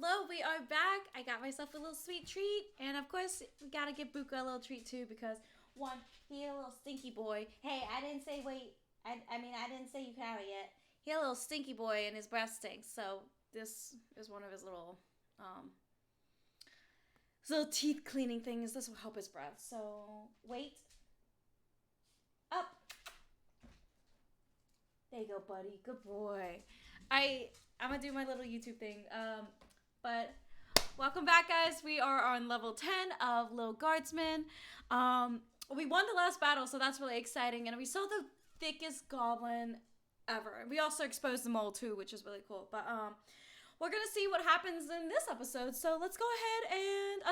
hello, we are back. I got myself a little sweet treat. And of course, we gotta give Buka a little treat too because, one, he a little stinky boy. Hey, I didn't say wait. I didn't say you could have it yet. He a little stinky boy and his breath stinks. So this is one of his little teeth cleaning things. This will help his breath. So, wait. Up. There you go, buddy. Good boy. I'm gonna do my little YouTube thing. But welcome back, guys. We are on level 10 of Lil Guardsman. We won the last battle, so that's really exciting. And we saw the thickest goblin ever. We also exposed the mole too, which is really cool. But we're gonna see what happens in this episode. So let's go ahead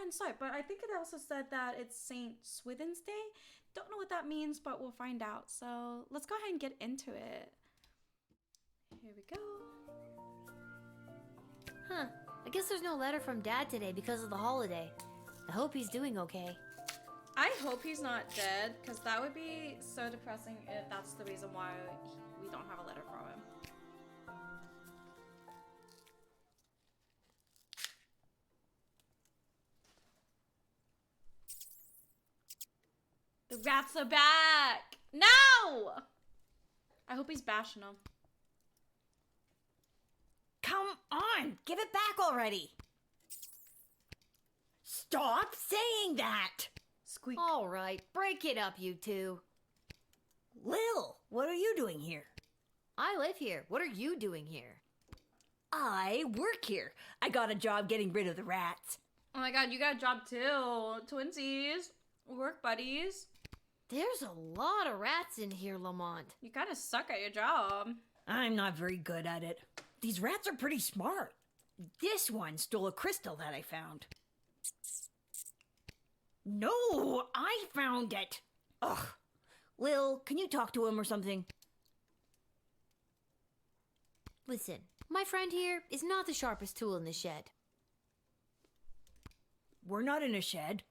and start. But I think it also said that it's Saint Swithin's Day. Don't know what that means, but we'll find out. So let's go ahead and get into it. Here we go. Huh. I guess there's no letter from Dad today because of the holiday. I hope he's doing okay. I hope he's not dead, because that would be so depressing if that's the reason why we don't have a letter from him. The rats are back! No! I hope he's bashing them. Come on! Give it back already! Stop saying that! Squeak. All right, break it up, you two. Lil, what are you doing here? I live here. What are you doing here? I work here. I got a job getting rid of the rats. Oh my god, you got a job too. Twinsies. Work buddies. There's a lot of rats in here, Lamont. You kind of suck at your job. I'm not very good at it. These rats are pretty smart. This one stole a crystal that I found. No, I found it. Ugh. Lil, can you talk to him or something? Listen, my friend here is not the sharpest tool in the shed. We're not in a shed.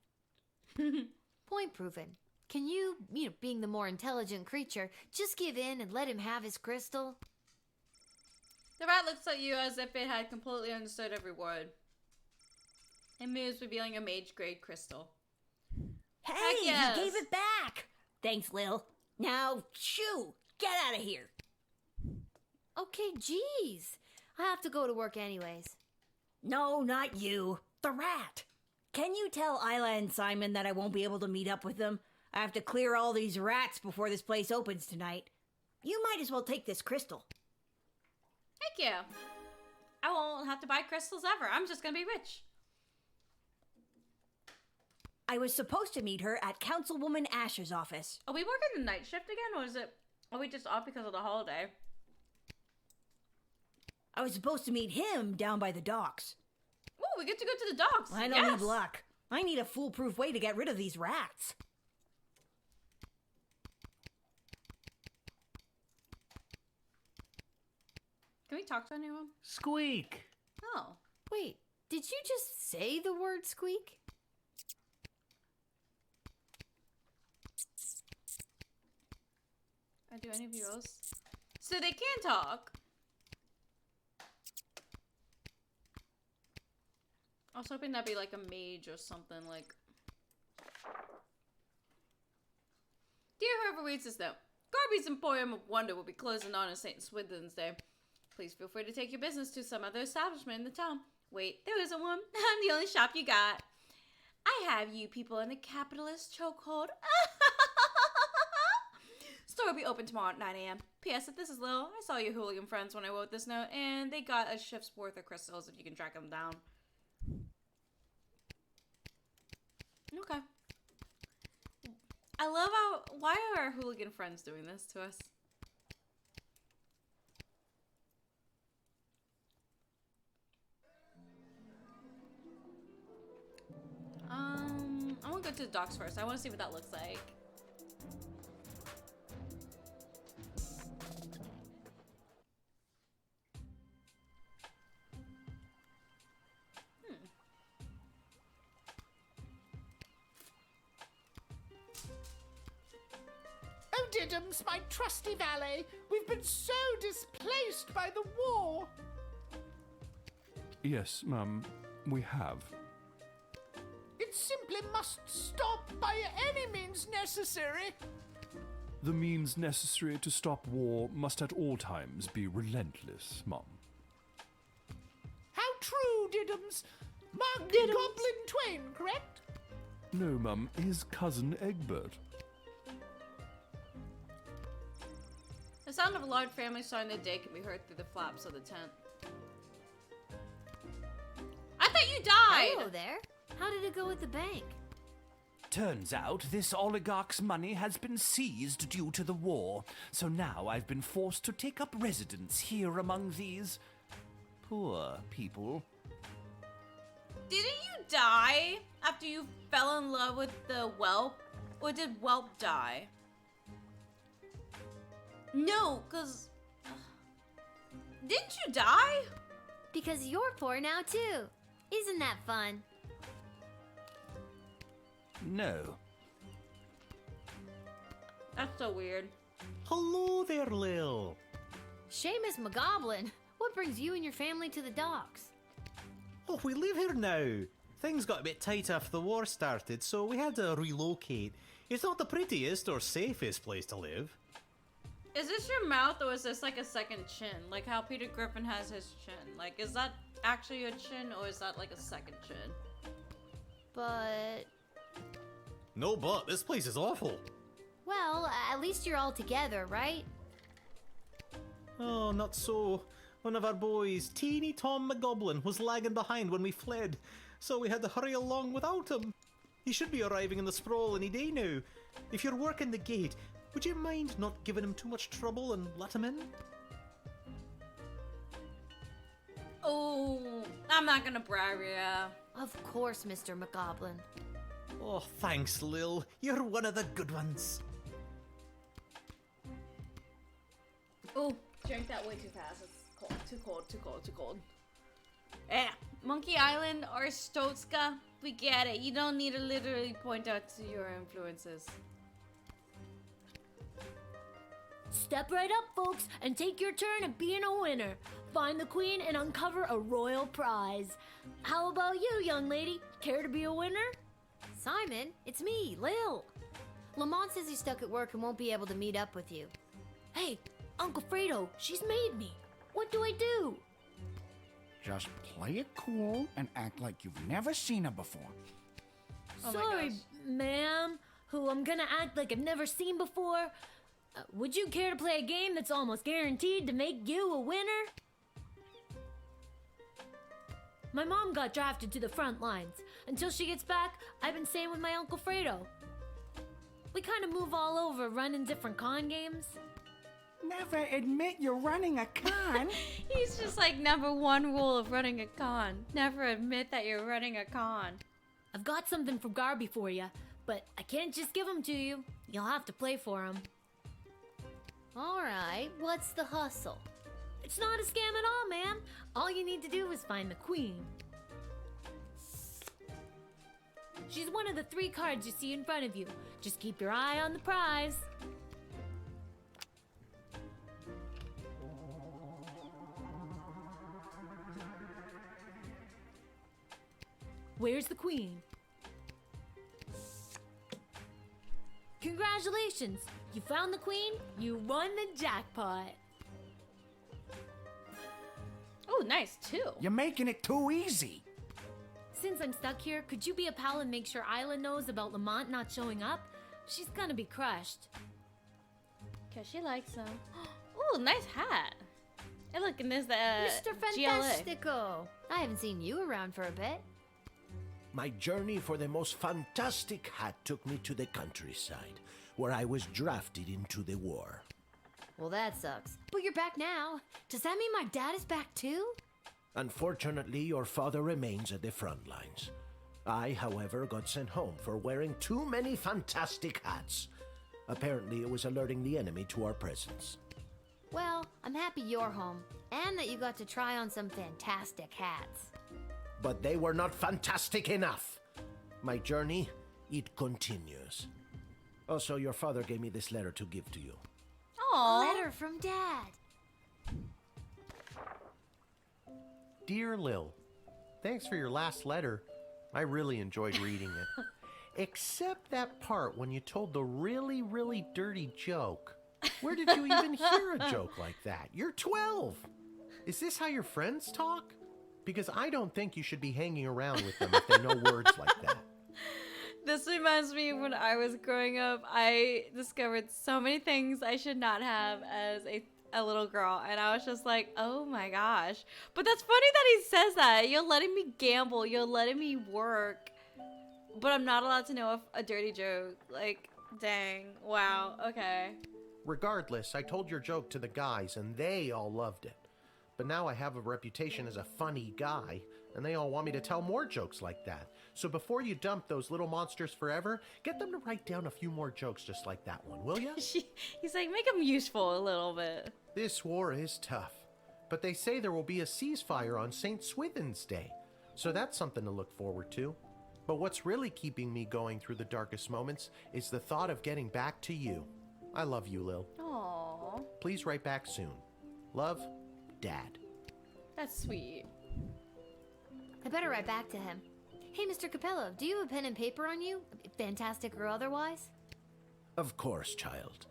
Point proven. Can you, being the more intelligent creature, just give in and let him have his crystal? The rat looks at you as if it had completely understood every word. It moves, revealing a mage-grade crystal. Hey, yes. He gave it back! Thanks, Lil. Now, shoo! Get out of here! Okay, geez. I have to go to work anyways. No, not you. The rat. Can you tell Isla and Simon that I won't be able to meet up with them? I have to clear all these rats before this place opens tonight. You might as well take this crystal. Thank you. I won't have to buy crystals ever. I'm just gonna be rich. I was supposed to meet her at Councilwoman Asher's office. Are we working the night shift again, or are we just off because of the holiday? I was supposed to meet him down by the docks. Oh, we get to go to the docks. I don't need luck. I need a foolproof way to get rid of these rats. Can we talk to anyone? Squeak! Oh. Wait, did you just say the word squeak? Do any of you else? So they can talk. I was hoping that'd be like a mage or something like. Dear whoever reads this note, Garby's Emporium of Wonder will be closing on St. Swithin's Day. Please feel free to take your business to some other establishment in the town. Wait, there isn't one. I'm the only shop you got. I have you people in a capitalist chokehold. Store will be open tomorrow at 9 a.m. P.S. If this is Lil, I saw your hooligan friends when I wrote this note, and they got a shift's worth of crystals if you can track them down. Okay. I love why are our hooligan friends doing this to us? I want to go to the docks first. I want to see what that looks like. Oh, Diddums, my trusty valet, we've been so displaced by the war. Yes, Mum, we have. It simply must stop by any means necessary. The means necessary to stop war must at all times be relentless, Mum. How true, Diddums. Mark Goblin Twain, correct? No, Mum, his cousin Egbert. The sound of a large family starting the day can be heard through the flaps of the tent. I thought you died! Hello there. How did it go with the bank? Turns out this oligarch's money has been seized due to the war, so now I've been forced to take up residence here among these poor people. Didn't you die after you fell in love with the whelp? Or did whelp die? No, cause... Didn't you die? Because you're poor now too. Isn't that fun? No. That's so weird. Hello there, Lil. Seamus McGoblin, what brings you and your family to the docks? Oh, we live here now. Things got a bit tight after the war started, so we had to relocate. It's not the prettiest or safest place to live. Is this your mouth or is this like a second chin? Like how Peter Griffin has his chin. Like, is that actually a chin or is that like a second chin? But... No, but this place is awful. well, at least you're all together, right? Oh, not so. One of our boys, teeny Tom McGoblin, was lagging behind when we fled, so we had to hurry along without him. He should be arriving in the sprawl any day now. If you're working the gate, would you mind not giving him too much trouble and let him in? Oh, I'm not gonna bribe you. Of course, Mr. McGoblin. Oh, thanks, Lil. You're one of the good ones. Oh, drank that way too fast. It's cold. Too cold, too cold, too cold. Yeah, Monkey Island or Stotska, we get it. You don't need to literally point out to your influences. Step right up, folks, and take your turn at being a winner. Find the queen and uncover a royal prize. How about you, young lady? Care to be a winner? Simon, it's me, Lil. Lamont says he's stuck at work and won't be able to meet up with you. Hey, Uncle Fredo, she's made me. What do I do? Just play it cool and act like you've never seen her before. Oh my Sorry, gosh. ma'am, who I'm gonna act like I've never seen before. Would you care to play a game that's almost guaranteed to make you a winner? My mom got drafted to the front lines. Until she gets back, I've been staying with my Uncle Fredo. We kind of move all over, running different con games. Never admit you're running a con. He's just like number one rule of running a con. Never admit that you're running a con. I've got something from Garby for you, but I can't just give them to you. You'll have to play for them. All right, what's the hustle? It's not a scam at all, ma'am. All you need to do is find the queen. She's one of the 3 cards you see in front of you. Just keep your eye on the prize. Where's the queen? Congratulations! You found the queen, you won the jackpot. Oh, nice too. You're making it too easy. Since I'm stuck here, could you be a pal and make sure Isla knows about Lamont not showing up? She's gonna be crushed. Cause she likes them. Oh, nice hat. Hey, look, and there's the Mr. GLA. Fantastico. I haven't seen you around for a bit. My journey for the most fantastic hat took me to the countryside, where I was drafted into the war. Well, that sucks. But you're back now. Does that mean my dad is back too? Unfortunately, your father remains at the front lines. I, however, got sent home for wearing too many fantastic hats. Apparently, it was alerting the enemy to our presence. Well, I'm happy you're home, and that you got to try on some fantastic hats. But they were not fantastic enough. My journey, it continues. Also, your father gave me this letter to give to you. Aww. Letter from Dad. Dear Lil, Thanks for your last letter. I really enjoyed reading it. Except that part when you told the really, really dirty joke. Where did you even hear a joke like that? You're 12. Is this how your friends talk? Because I don't think you should be hanging around with them if they know words like that. This reminds me of when I was growing up. I discovered so many things I should not have as a little girl, and I was just like, oh my gosh. But that's funny that he says that. You're letting me gamble, you're letting me work, but I'm not allowed to know a dirty joke. Like, dang. Wow. Okay. Regardless, I told your joke to the guys, and they all loved it. But now I have a reputation as a funny guy, and they all want me to tell more jokes like that. So before you dump those little monsters forever, get them to write down a few more jokes just like that one, will ya? He's like, make them useful a little bit. This war is tough, but they say there will be a ceasefire on St. Swithin's Day, so that's something to look forward to. But what's really keeping me going through the darkest moments is the thought of getting back to you. I love you, Lil. Aww. Please write back soon. Love, Dad. That's sweet. I better write back to him. Hey, Mr. Capello, do you have a pen and paper on you? Fantastic or otherwise? Of course, child.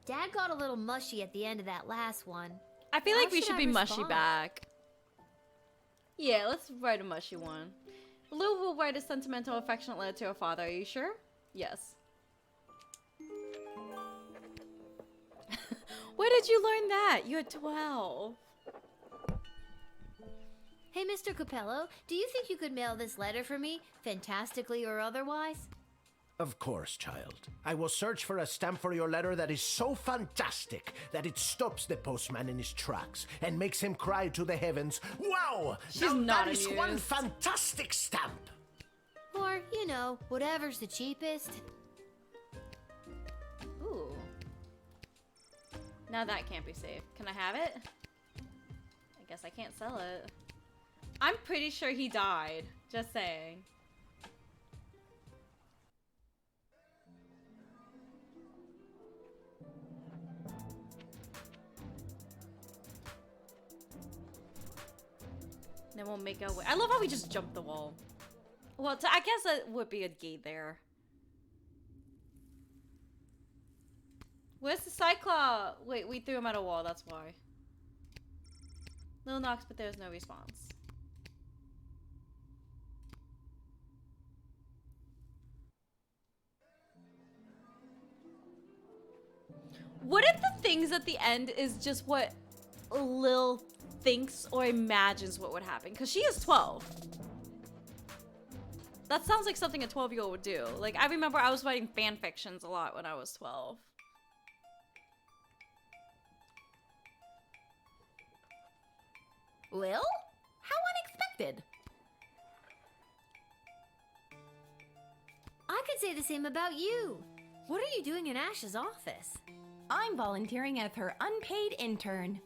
Dad got a little mushy at the end of that last one. I feel How like we should I be mushy respond? back. Yeah, let's write a mushy one. Lou will write a sentimental, affectionate letter to her father. Are you sure? Yes. Where did you learn that? You're 12. Hey, Mr. Capello, do you think you could mail this letter for me, fantastically or otherwise? Of course, child. I will search for a stamp for your letter that is so fantastic that it stops the postman in his tracks and makes him cry to the heavens, wow! She's Now not that is one amused. fantastic stamp! Or, you know, whatever's the cheapest. Ooh. Now that can't be saved. Can I have it? I guess I can't sell it. I'm pretty sure he died. Just saying. Then we'll make our way. I love how we just jumped the wall. Well, I guess that would be a gate there. Where's the Cyclops? Wait, we threw him at a wall, that's why. Lil knocks, but there's no response. What if the things at the end is just what Lil thinks or imagines what would happen? Because she is 12. That sounds like something a 12-year-old would do. Like, I remember I was writing fan fictions a lot when I was 12. Lil? How unexpected. I could say the same about you. What are you doing in Ash's office? I'm volunteering as her unpaid intern.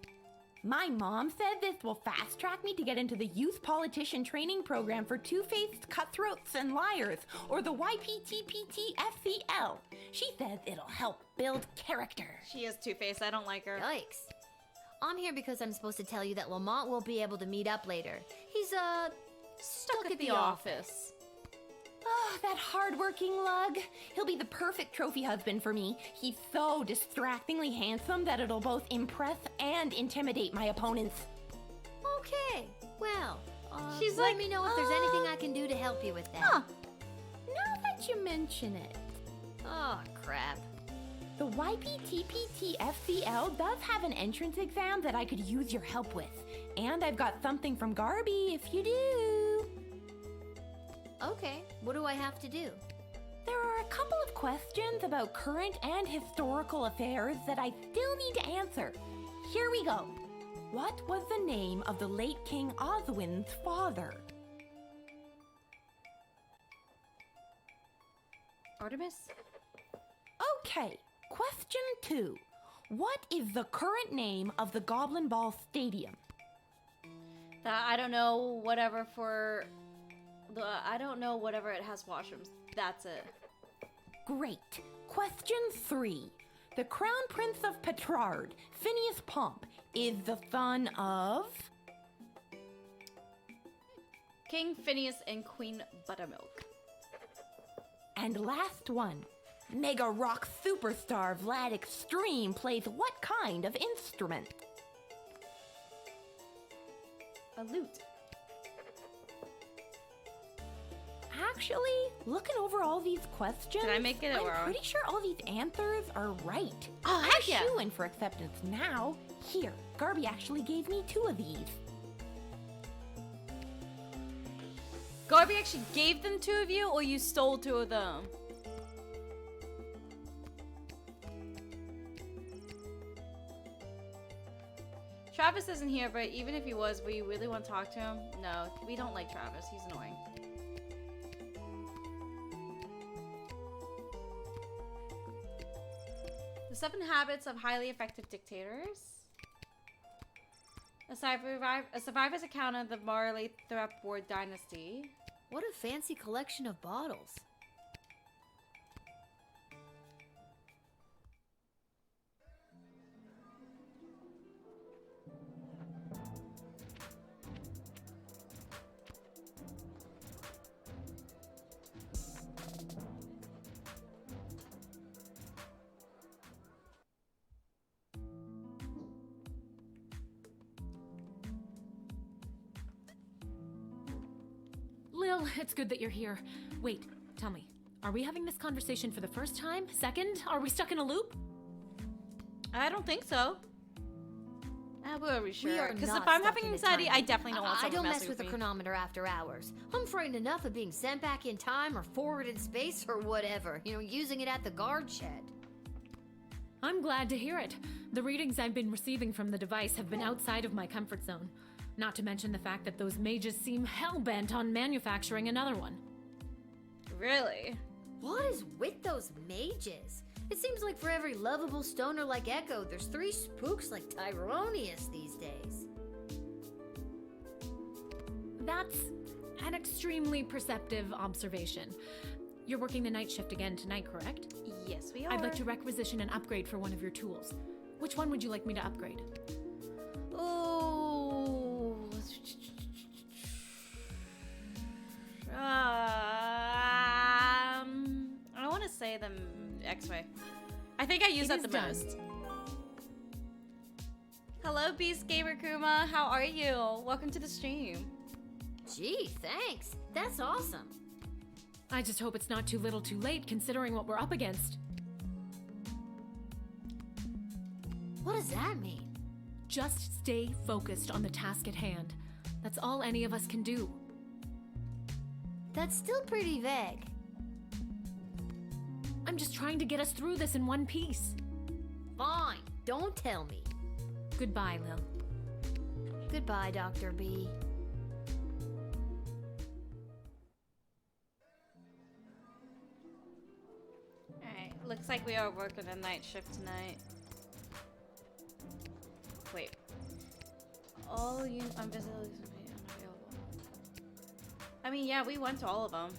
My mom said this will fast-track me to get into the Youth Politician Training Program for Two-Faced Cutthroats and Liars, or the YPTPT-FCL. She says it'll help build character. She is two-faced. I don't like her. Yikes. I'm here because I'm supposed to tell you that Lamont won't be able to meet up later. He's, stuck at the office. Oh, that hard-working lug. He'll be the perfect trophy husband for me. He's so distractingly handsome that it'll both impress and intimidate my opponents. Okay, well, She's let like, me know if there's anything I can do to help you with that. Huh. Now that you mention it. Oh, crap. The YPTPT-FCL does have an entrance exam that I could use your help with. And I've got something from Garby if you do. Okay, what do I have to do? There are a couple of questions about current and historical affairs that I still need to answer. Here we go. What was the name of the late King Oswin's father? Artemis? Okay, question 2. What is the current name of the Goblin Ball Stadium? I don't know, whatever for... I don't know, whatever it has washrooms. That's it. Great. Question 3. The Crown Prince of Petrard, Phineas Pomp, is the son of... King Phineas and Queen Buttermilk. And last one. Mega rock superstar Vlad Extreme plays what kind of instrument? A lute. Actually, looking over all these questions, Did I make it I'm wrong? pretty sure all these answers are right. Oh, I'm heck yeah. shoo-in for acceptance now. Here, Garby actually gave me 2 of these. Garby actually gave them 2 of you, or you stole 2 of them? Travis isn't here, but even if he was, we really want to talk to him? No, we don't like Travis. He's annoying. The 7 habits of highly effective dictators. A survivor's account of the Marley Threpward dynasty. What a fancy collection of bottles. Lil, it's good that you're here. Wait, tell me, are we having this conversation for the first time? Second? Are we stuck in a loop? I don't think so. We're We sure. are Because not if I'm stuck having in a anxiety, time I loop. definitely don't want I someone don't mess messing with the me. chronometer after hours. I'm frightened enough of being sent back in time or forward in space or whatever. Using it at the guard shed. I'm glad to hear it. The readings I've been receiving from the device have been outside of my comfort zone. Not to mention the fact that those mages seem hell-bent on manufacturing another one. Really? What is with those mages? It seems like for every lovable stoner like Echo, there's 3 spooks like Tyronius these days. That's an extremely perceptive observation. You're working the night shift again tonight, correct? Yes, we are. I'd like to requisition an upgrade for one of your tools. Which one would you like me to upgrade? Ooh. I want to say the X-Ray. I think I use that It the is done. most. Hello, Beast Gamer Kuma. How are you? Welcome to the stream. Gee, thanks. That's awesome. I just hope it's not too little too late considering what we're up against. What does that mean? Just stay focused on the task at hand. That's all any of us can do. That's still pretty vague. I'm just trying to get us through this in one piece. Fine, don't tell me. Goodbye, Lil. Goodbye, Dr. B. Alright, looks like we are working a night shift tonight. Wait. All you unavailable. I mean, yeah, we went to all of them.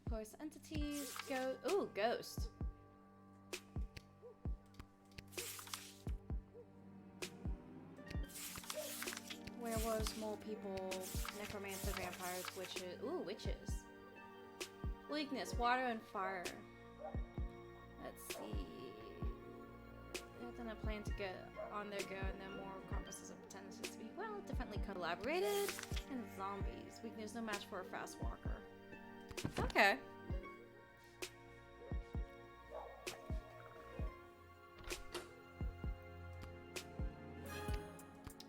Of course, entities, ooh, ghost. Werewolves, mole people, necromancer, vampires, witches. Ooh, witches. Weakness, water and fire. Let's see. Then a plan to get on their go, and then more compasses of tendencies to be, well, differently collaborated. And zombies. Weakness, no match for a fast walker. Okay.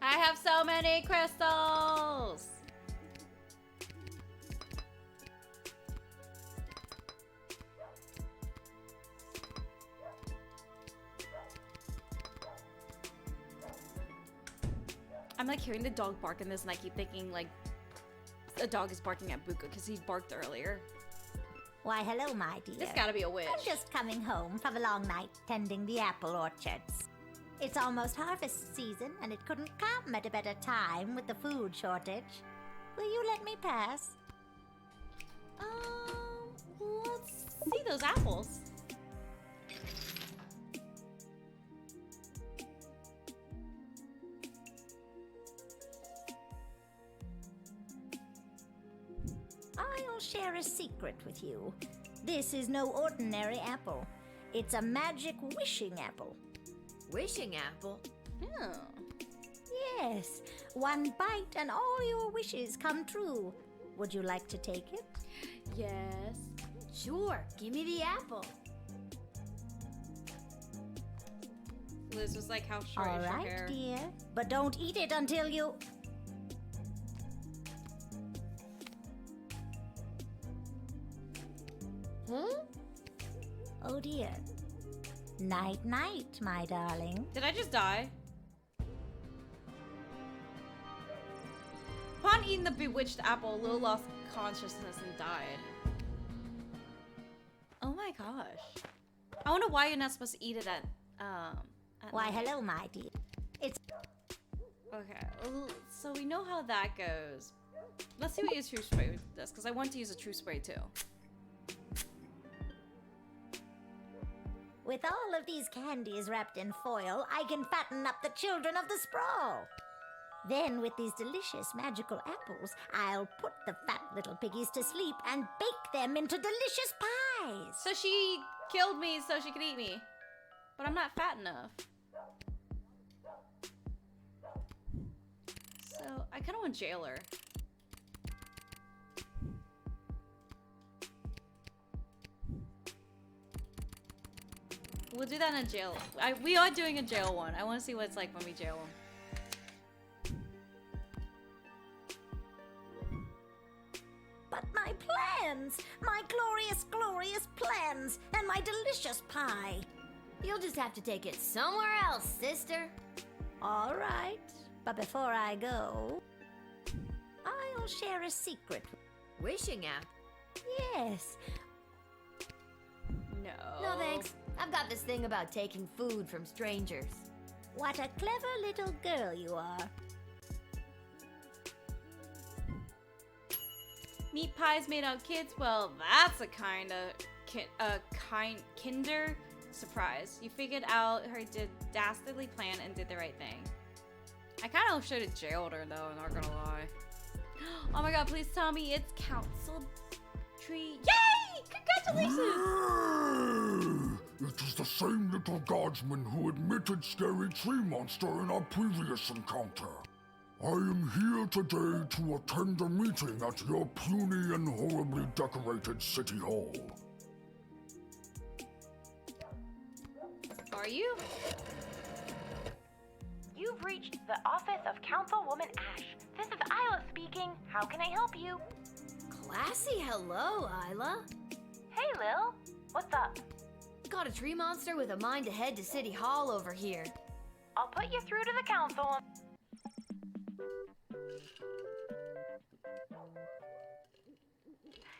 I have so many crystals! I'm like hearing the dog bark in this and I keep thinking like a dog is barking at Buka because he barked earlier. Why, hello, my dear. It's gotta be a witch. I'm just coming home from a long night tending the apple orchards. It's almost harvest season, and it couldn't come at a better time with the food shortage. Will you let me pass? those apples. I'll share a secret with you. This is no ordinary apple. It's a magic wishing apple. Wishing apple? Oh. Yes, one bite and all your wishes come true. Would you like to take it? Yes. Sure, give me the apple. Liz was like, how short All is your right, hair? dear. But don't eat it until you... Huh? Oh dear. Night, night, my darling. Did I just die? Upon eating the bewitched apple, Lil lost consciousness and died. Oh my gosh. I wonder why you're not supposed to eat it at Why, night. hello, my dear. It's... Okay, well, so we know how that goes. Let's see what your true spray does, because I want to use a true spray too. With all of these candies wrapped in foil, I can fatten up the children of the sprawl. Then, with these delicious magical apples, I'll put the fat little piggies to sleep and bake them into delicious pies. So she killed me so she could eat me. But I'm not fat enough. So, I kind of want to jail her. We'll do that in a jail. We are doing a jail one. I want to see what it's like when we jail them. But my plans! My glorious, glorious plans! And my delicious pie! You'll just have to take it somewhere else, sister. All right. But before I go, I'll share a secret. Wishing apple? Yes. No. No thanks. I've got this thing about taking food from strangers. What a clever little girl you are. Meat pies made out of kids? Well, that's a kind of kinder surprise. You figured out her dastardly plan and did the right thing. I kind of should have jailed her though, not gonna lie. Oh my god, please tell me it's Council Tree. Yay! Congratulations! It is the same little guardsman who admitted Scary Tree Monster in our previous encounter. I am here today to attend a meeting at your puny and horribly decorated city hall. Are you? You've reached the office of Councilwoman Ash. This is Isla speaking. How can I help you? Classy hello, Isla. Hey, Lil. What's up? Got a tree monster with a mind to head to City Hall over here. I'll put you through to the council.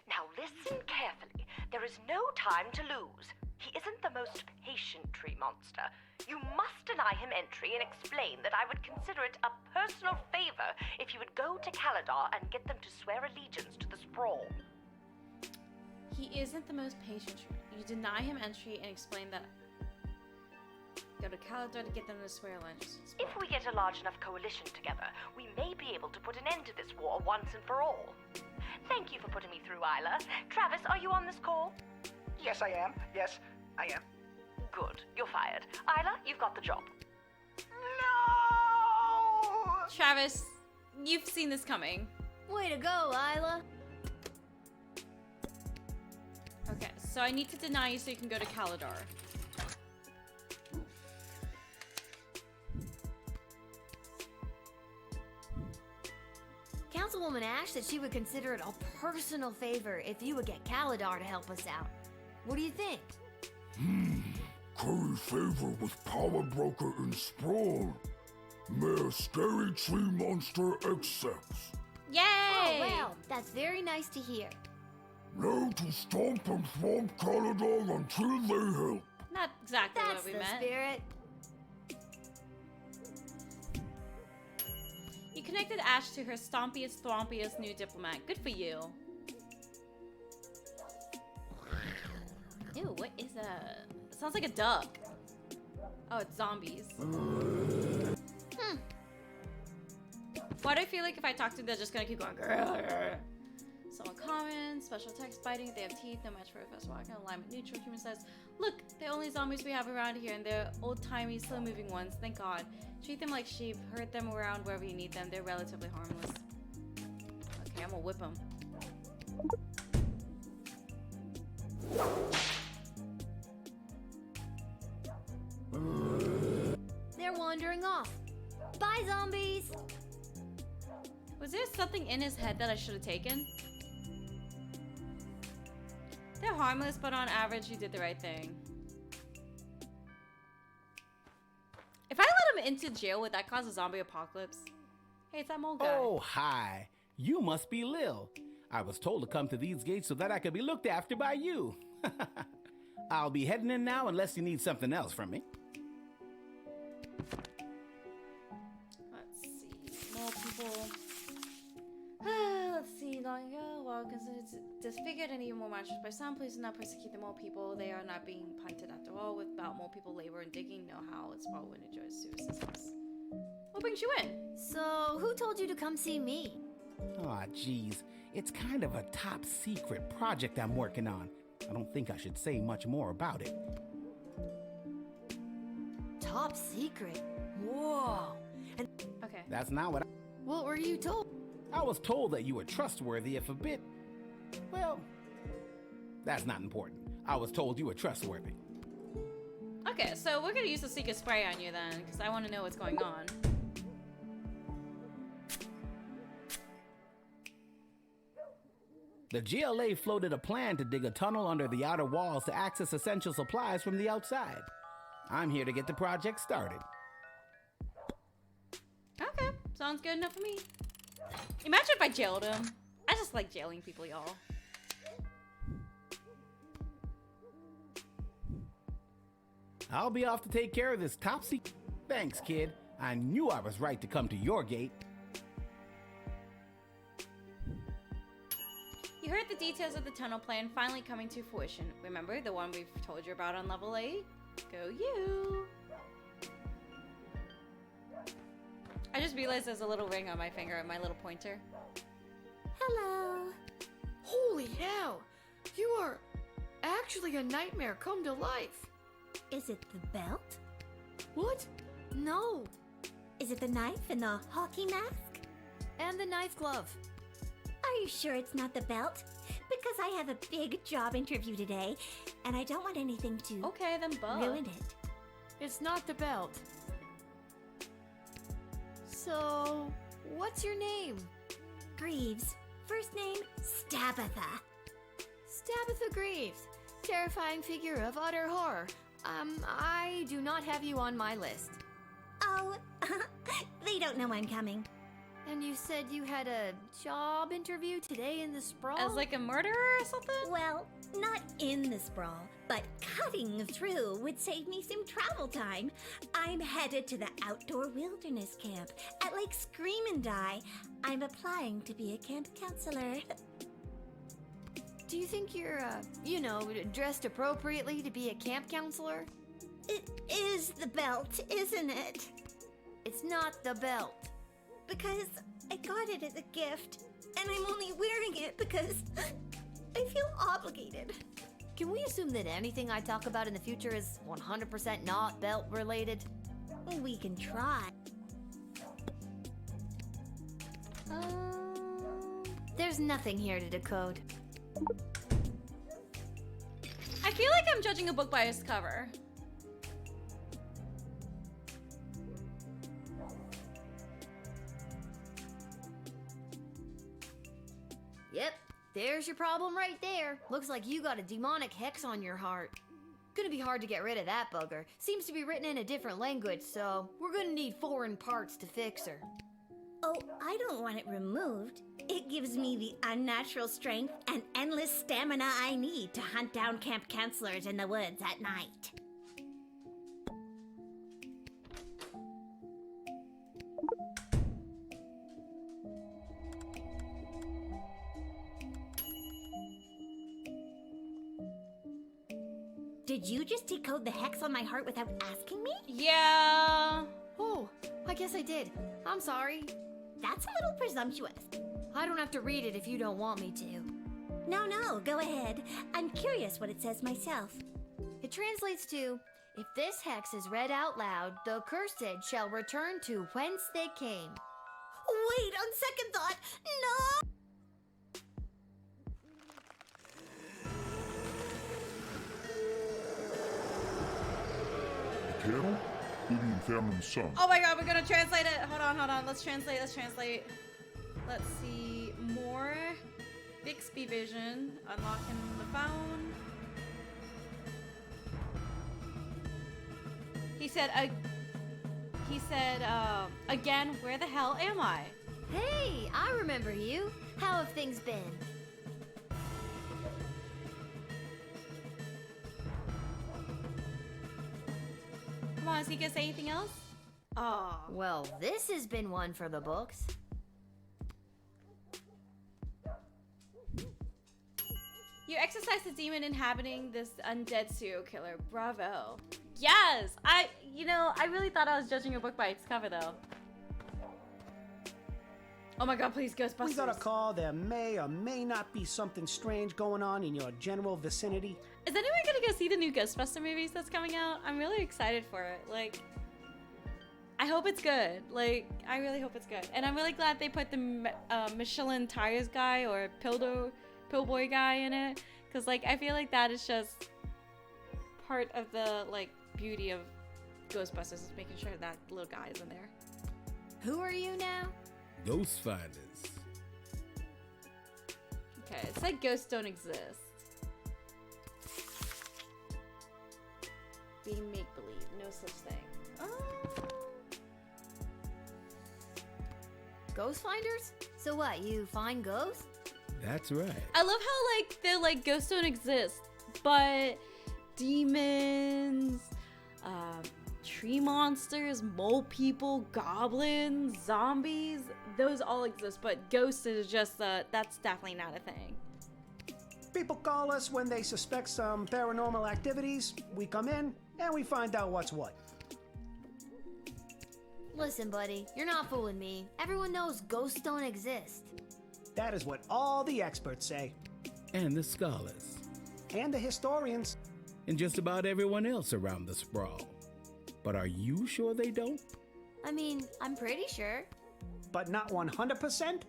Now listen carefully. There is no time to lose. He isn't the most patient tree monster. You must deny him entry and explain that I would consider it a personal favor if you would go to Caladar and get them to swear allegiance to the sprawl. He isn't the most patient. You deny him entry and explain that. Go to Caladar to get them to swear allegiance. If we get a large enough coalition together, we may be able to put an end to this war once and for all. Thank you for putting me through, Isla. Travis, are you on this call? Yes, I am. Yes, I am. Good. You're fired. Isla, you've got the job. No! Travis, you've seen this coming. Way to go, Isla. Okay, so I need to deny you so you can go to Caladar. Councilwoman Ash said she would consider it a personal favor if you would get Caladar to help us out. What do you think? Curry favor with Power Broker in Sprawl. Mayor Scary Tree Monster accepts. Yay! Oh, well, that's very nice to hear. Now to stomp and swamp Caladar until they help. Not exactly That's what we the meant. spirit. You connected Ash to her stompiest, thwompiest new diplomat. Good for you. Ew, what is that? It sounds like a duck. Oh, it's zombies. Why do I feel like if I talk to them, they're just gonna keep going? So uncommon, special text, biting if they have teeth, no match for a fast walking, alignment neutral, human size. Look, the only zombies we have around here, and they're old-timey, slow-moving ones, thank God. Treat them like sheep, herd them around wherever you need them, they're relatively harmless. Okay, I'm gonna whip them. They're wandering off. Bye, zombies! Was there something in his head that I should have taken? They're harmless, but on average, you did the right thing. If I let him into jail, would that cause a zombie apocalypse? Hey, it's that mole guy. Oh, hi. You must be Lil. I was told to come to these gates so that I could be looked after by you. I'll be heading in now unless you need something else from me. Let's see. More people. Let's see. Long ago, while considered disfigured and even more malnourished by some, please do not persecute the mole people. They are not being punted after all. Without mole people labor and digging, know how it's probably wouldn't enjoy suicides. What brings you in? So, who told you to come see me? Aw, geez. It's kind of a top secret project I'm working on. I don't think I should say much more about it. Top secret? Whoa. And okay. That's not what What were you told? I was told that you were trustworthy if a bit... Well, that's not important. I was told you were trustworthy. Okay, so we're gonna use the secret spray on you then, because I want to know what's going on. The GLA floated a plan to dig a tunnel under the outer walls to access essential supplies from the outside. I'm here to get the project started. Okay, sounds good enough for me. Imagine if I jailed him. I just like jailing people, y'all. I'll be off to take care of this top secret. Thanks, kid. I knew I was right to come to your gate. You heard the details of the tunnel plan finally coming to fruition. Remember the one we've told you about on level 8? Go you! I just realized there's a little ring on my finger, my little pointer. Hello. Holy hell! You are actually a nightmare come to life. Is it the belt? What? No. Is it the knife and the hockey mask? And the knife glove. Are you sure it's not the belt? Because I have a big job interview today, and I don't want anything to okay, then ruin it. It's not the belt. So, what's your name? Greaves. First name, Stabitha. Stabitha Greaves. Terrifying figure of utter horror. I do not have you on my list. Oh, they don't know I'm coming. And you said you had a job interview today in the sprawl? As like a murderer or something? Well, not in the sprawl, but cutting through would save me some travel time. I'm headed to the outdoor wilderness camp at Lake Scream and Die. I'm applying to be a camp counselor. Do you think you're, dressed appropriately to be a camp counselor? It is the belt, isn't it? It's not the belt. Because I got it as a gift, and I'm only wearing it because I feel obligated. Can we assume that anything I talk about in the future is 100% not belt related? We can try. There's nothing here to decode. I feel like I'm judging a book by its cover. Yep, there's your problem right there. Looks like you got a demonic hex on your heart. Gonna be hard to get rid of that bugger. Seems to be written in a different language, so we're gonna need foreign parts to fix her. Oh, I don't want it removed. It gives me the unnatural strength and endless stamina I need to hunt down camp counselors in the woods at night. Did you just decode the hex on my heart without asking me? Yeah. Oh, I guess I did. I'm sorry. That's a little presumptuous. I don't have to read it if you don't want me to. No, go ahead. I'm curious what it says myself. It translates to, if this hex is read out loud, the cursed shall return to whence they came. Wait, on second thought, no! Quiero ir infernum sum. Oh my god, we're gonna translate it. Hold on. Let's translate. Let's see. More Bixby vision. Unlocking the phone. He said, again, where the hell am I? Hey, I remember you. How have things been? Come on, is he gonna say anything else? Oh. Well, this has been one for the books. You exorcise the demon inhabiting this undead serial killer. Bravo. Yes! I really thought I was judging a book by its cover, though. Oh my god, please, Ghostbusters. We got a call. There may or may not be something strange going on in your general vicinity. Is anyone gonna go see the new Ghostbuster movies that's coming out? I'm really excited for it. Like, I hope it's good. Like, I really hope it's good. And I'm really glad they put the Michelin Tires guy or Pillboy guy in it. Because, like, I feel like that is just part of the, like, beauty of Ghostbusters is making sure that little guy is in there. Who are you now? Ghost Finders. Okay, it said ghosts don't exist. Being make-believe, no such thing. Oh. Ghost finders? So what, you find ghosts? That's right. I love how, like, they're like, ghosts don't exist, but demons, tree monsters, mole people, goblins, zombies, those all exist, but ghosts is just, that's definitely not a thing. People call us when they suspect some paranormal activities. We come in and we find out what's what. Listen, buddy, you're not fooling me. Everyone knows ghosts don't exist. That is what all the experts say. And the scholars. And the historians. And just about everyone else around the sprawl. But are you sure they don't? I mean, I'm pretty sure. But not 100%?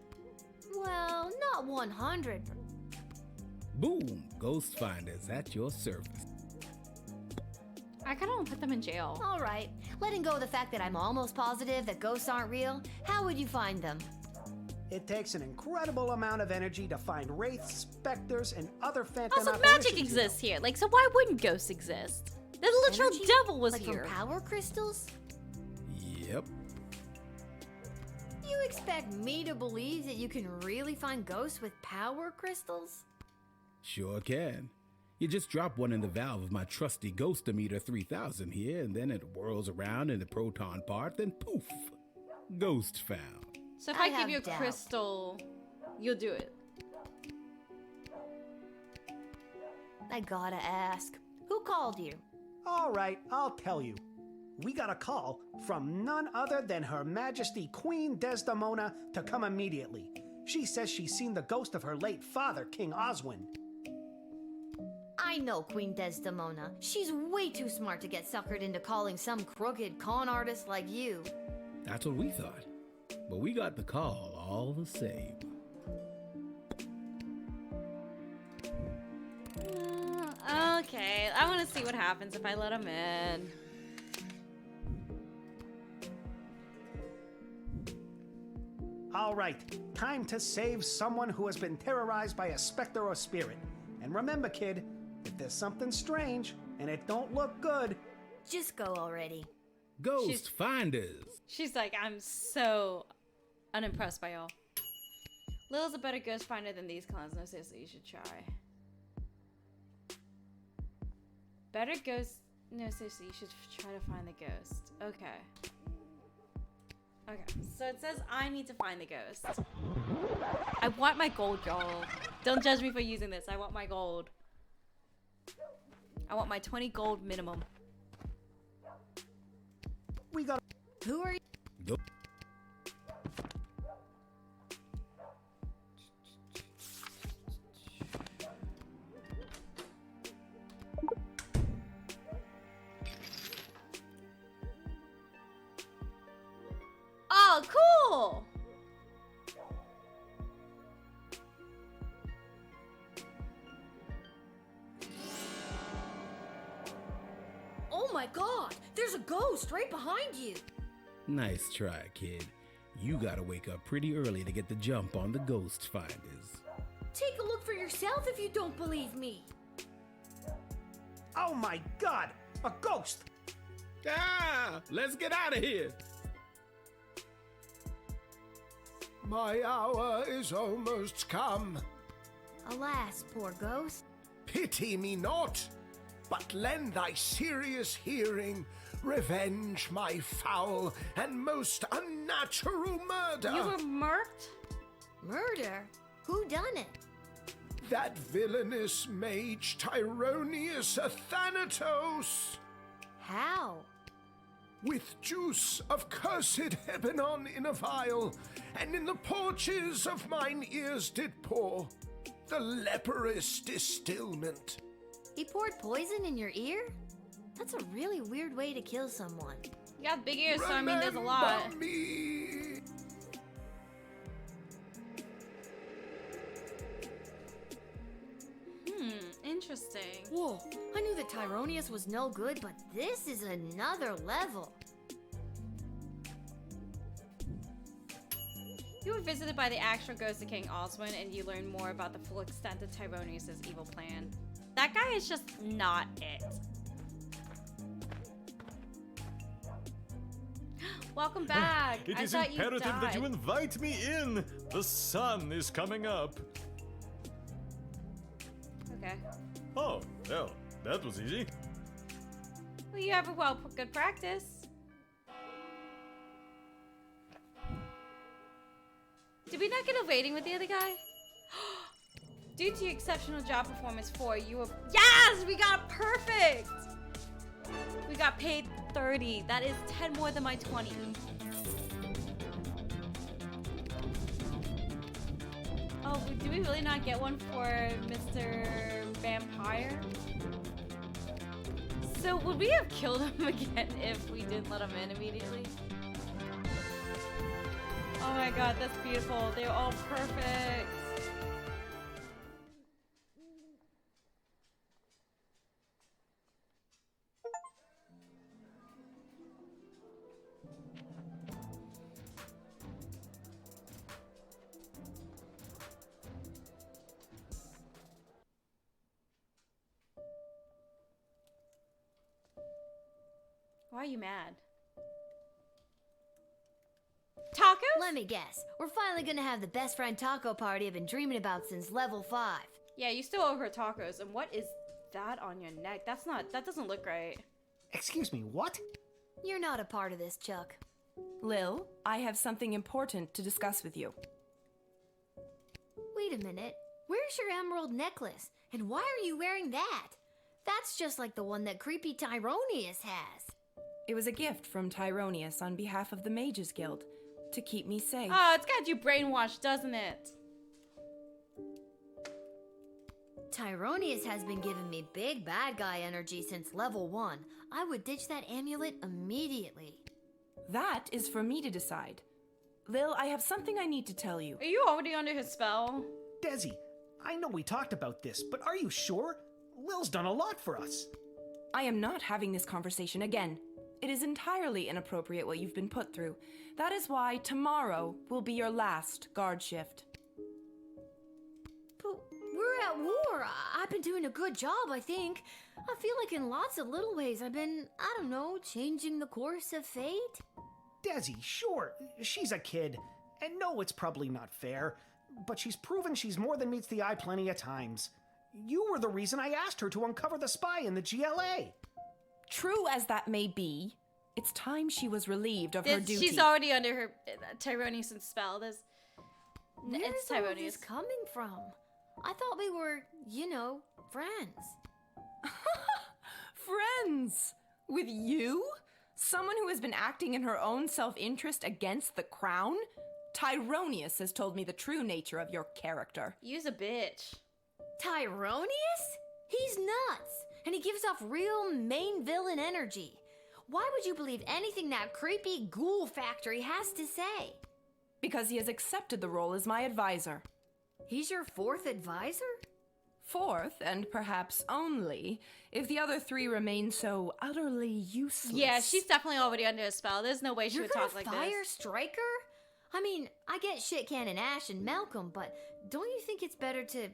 Well, not 100. Boom! Ghost Finders at your service. I kind of want to put them in jail. All right. Letting go of the fact that I'm almost positive that ghosts aren't real, how would you find them? It takes an incredible amount of energy to find wraiths, specters, and other phantom Also, apparitions, magic exists here. Like, so why wouldn't ghosts exist? The literal Energy? devil was like here. From power crystals? Yep. You expect me to believe that you can really find ghosts with power crystals? Sure can. You just drop one in the valve of my trusty Ghostometer 3000 here, and then it whirls around in the proton part, then poof! Ghost found. So if I give have you a doubt. crystal, you'll do it. I gotta ask. Who called you? All right, I'll tell you. We got a call from none other than Her Majesty Queen Desdemona to come immediately. She says she's seen the ghost of her late father, King Oswin. I know Queen Desdemona. She's way too smart to get suckered into calling some crooked con artist like you. That's what we thought. But we got the call all the same. Okay, I want to see what happens if I let him in. All right, time to save someone who has been terrorized by a specter or spirit. And remember, kid, if there's something strange and it don't look good, just go already. Ghost Finders. She's like, I'm so unimpressed by y'all. Lil's a better ghost finder than these clowns. No, seriously, you should try. Better ghost. No, seriously, you should try to find the ghost. Okay. Okay, so it says I need to find the ghost. I want my gold, y'all. Don't judge me for using this. I want my gold. I want my 20 gold minimum. We got. Who are you? Go. Oh, cool! Oh my god! There's a ghost right behind you! Nice try, kid. You gotta wake up pretty early to get the jump on the ghost finders. Take a look for yourself if you don't believe me. Oh my god! A ghost! Ah! Let's get out of here! My hour is almost come. Alas, poor ghost. Pity me not, but lend thy serious hearing. Revenge my foul and most unnatural murder. You were murked? Murder? Who done it? That villainous mage Tyronius Athanatos. How? With juice of cursed Hebenon in a vial, and in the porches of mine ears did pour the leprous distilment. He poured poison in your ear? That's a really weird way to kill someone. You got big ears, so I mean there's a lot. Remember me. Interesting. Whoa, I knew that Tyronius was no good, but this is another level. You were visited by the actual ghost of King Oswin, and you learn more about the full extent of Tyronius' evil plan. That guy is just not it. Welcome back. It I is thought imperative you died. that you invite me in. The sun is coming up. Okay. Oh, well, that was easy. Well, you have a good practice. Did we not get a rating with the other guy? Due to your exceptional job performance 4, you were... Yes! We got perfect! We got paid 30. That is 10 more than my 20. Oh, do we really not get one for Mr. Vampire? So would we have killed him again if we didn't let him in immediately? Oh my god, that's beautiful. They're all perfect. Why are you mad? Tacos? Let me guess. We're finally gonna have the best friend taco party I've been dreaming about since level 5. Yeah, you still owe her tacos. And what is that on your neck? That doesn't look right. Excuse me, what? You're not a part of this, Chuck. Lil, I have something important to discuss with you. Wait a minute. Where's your emerald necklace? And why are you wearing that? That's just like the one that creepy Tyronius has. It was a gift from Tyronius on behalf of the Mages Guild to keep me safe. Oh, it's got you brainwashed, doesn't it? Tyronius has been giving me big bad guy energy since level 1. I would ditch that amulet immediately. That is for me to decide. Lil, I have something I need to tell you. Are you already under his spell? Desi, I know we talked about this, but are you sure? Lil's done a lot for us. I am not having this conversation again. It is entirely inappropriate what you've been put through. That is why tomorrow will be your last guard shift. But we're at war. I've been doing a good job, I think. I feel like in lots of little ways I've been, I don't know, changing the course of fate. Desi, sure, she's a kid. And no, it's probably not fair. But she's proven she's more than meets the eye plenty of times. You were the reason I asked her to uncover the spy in the GLA. True as that may be, it's time she was relieved of her duty. She's already under her Tyronius' spell. It's Where's all this Tyronius. coming from? I thought we were, you know, friends. friends. With you? Someone who has been acting in her own self-interest against the crown? Tyronius has told me the true nature of your character. Use a bitch. Tyronius? He's nuts, and he gives off real main villain energy. Why would you believe anything that creepy ghoul factory has to say? Because he has accepted the role as my advisor. He's your fourth advisor? Fourth, and perhaps only, if the other three remain so utterly useless. Yeah, she's definitely already under a spell. There's no way she You're would talk like fire this. Striker? I mean, I get Shit Cannon Ash and Malcolm, but don't you think it's better to,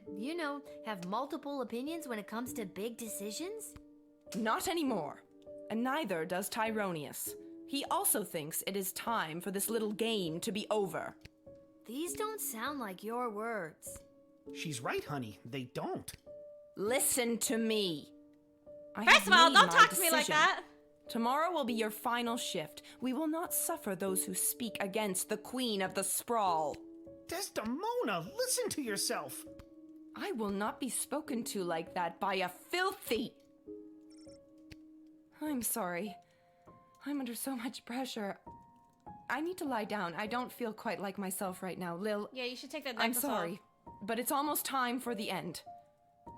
have multiple opinions when it comes to big decisions? Not anymore. And neither does Tyronius. He also thinks it is time for this little game to be over. These don't sound like your words. She's right, honey. They don't. Listen to me. First of all, don't talk to me like that. Tomorrow will be your final shift. We will not suffer those who speak against the Queen of the Sprawl. Desdemona, listen to yourself. I will not be spoken to like that by a filthy... I'm sorry. I'm under so much pressure. I need to lie down. I don't feel quite like myself right now, Lil. Yeah, you should take that I'm necklace sorry, off. but it's almost time for the end.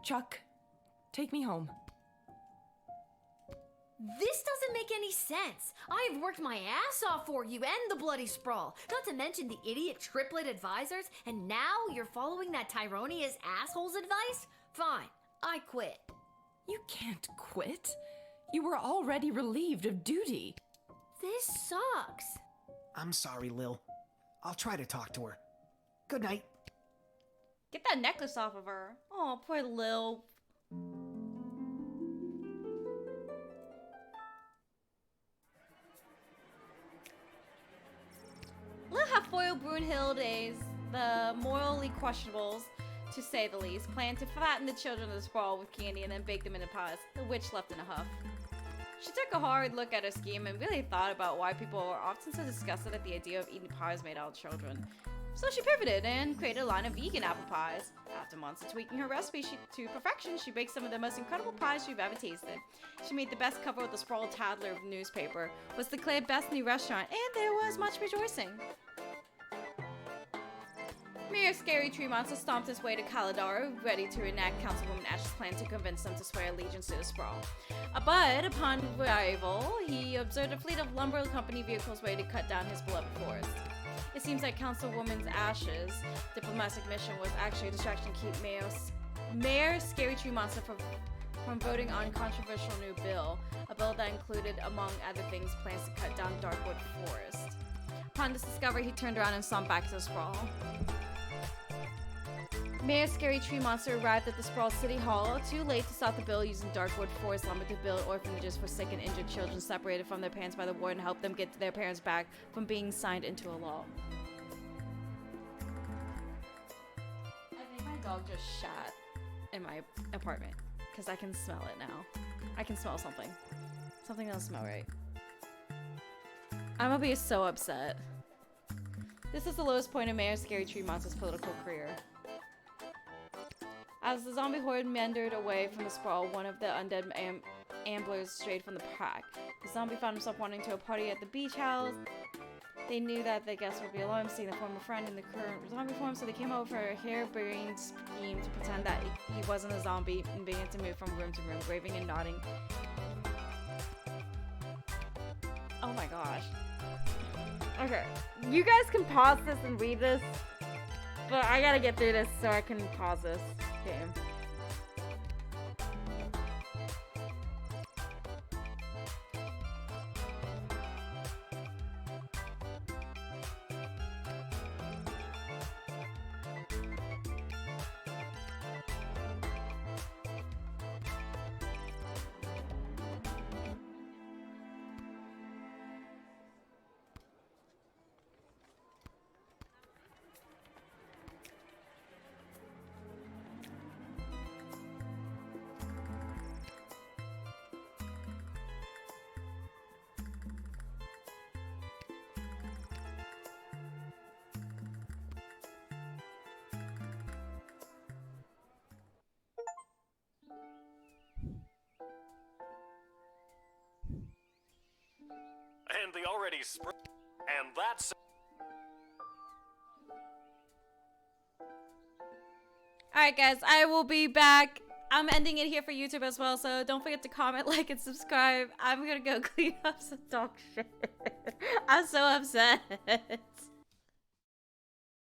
Chuck, take me home. This doesn't make any sense. I have worked my ass off for you and the Bloody Sprawl, not to mention the idiot triplet advisors, and now you're following that Tyronius asshole's advice? Fine, I quit. You can't quit. You were already relieved of duty. This sucks. I'm sorry, Lil. I'll try to talk to her. Good night. Get that necklace off of her. Oh, poor Lil. Lil have foiled Brunhilde's the morally questionables, to say the least, plan to fatten the children of the sprawl with candy and then bake them into pies. The witch left in a huff. She took a hard look at her scheme and really thought about why people are often so disgusted at the idea of eating pies made out of children. So she pivoted and created a line of vegan apple pies. After months of tweaking her recipe to perfection, she baked some of the most incredible pies you've ever tasted. She made the best cover with the Sprawl Tattler newspaper, was declared best new restaurant, and there was much rejoicing. Mayor Scary Tree Monster stomped his way to Kaladara, ready to enact Councilwoman Ash's plan to convince them to swear allegiance to the Sprawl. But upon arrival, he observed a fleet of lumber company vehicles ready to cut down his beloved forest. It seems like Councilwoman Ash's diplomatic mission was actually a distraction to keep Mayor Scary Tree Monster from voting on a controversial new bill, a bill that included, among other things, plans to cut down Darkwood Forest. Upon this discovery, he turned around and stomped back to the Sprawl. Mayor Scary Tree Monster arrived at the Sprawl City Hall too late to stop the bill, using Darkwood Forest lumber to build orphanages for sick and injured children separated from their parents by the war and help them get their parents back from being signed into a law. I think my dog just shat in my apartment because I can smell it now. I can smell something. Something doesn't smell right. I'm gonna be so upset. This is the lowest point in Mayor Scary Tree Monster's political career. As the zombie horde meandered away from the Sprawl, one of the undead amblers strayed from the pack. The zombie found himself wandering to a party at the beach house. They knew that the guests would be alarmed seeing the former friend in the current zombie form, so they came over for a harebrained scheme to pretend that he wasn't a zombie and began to move from room to room, raving and nodding. Oh my gosh. Okay, you guys can pause this and read this, but I gotta get through this so I can pause this game. and the already and that's... Alright guys, I will be back. I'm ending it here for YouTube as well, so don't forget to comment, like, and subscribe. I'm gonna go clean up some dog shit. I'm so upset.